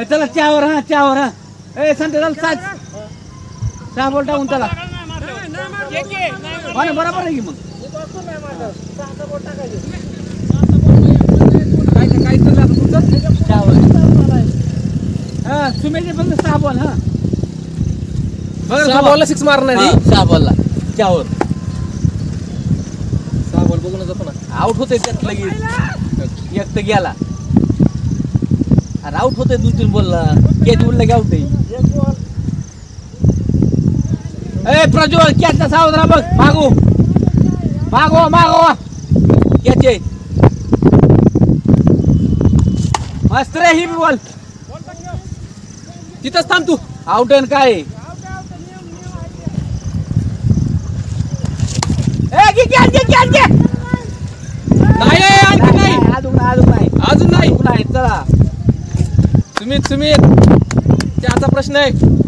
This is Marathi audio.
चला चहावर हा चहावर हा ए संते चल साच सहा बॉल टाकून चला बरोबर आहे की मग काय चाललं तुमचं चहावर हा सुमेचे फक्त 6 बॉल हा बघा 6 बॉलला 6 मारणार 6 बॉलला चहावर 6 बॉल बघून जातो ना आउट होते त्यात लगेच एक तर गेला अरे आउट होते 2-3 बॉलला कॅच उडला की आउट आहे ए प्रज्वल कॅचचा सावध राहा बघ मागो मागो मागो कॅच आहे मस्त रे ही बॉल तिथंच थांब तू आउट आहे काय ए नाही अजून नाही चला सुमित त्याचा प्रश्न आहे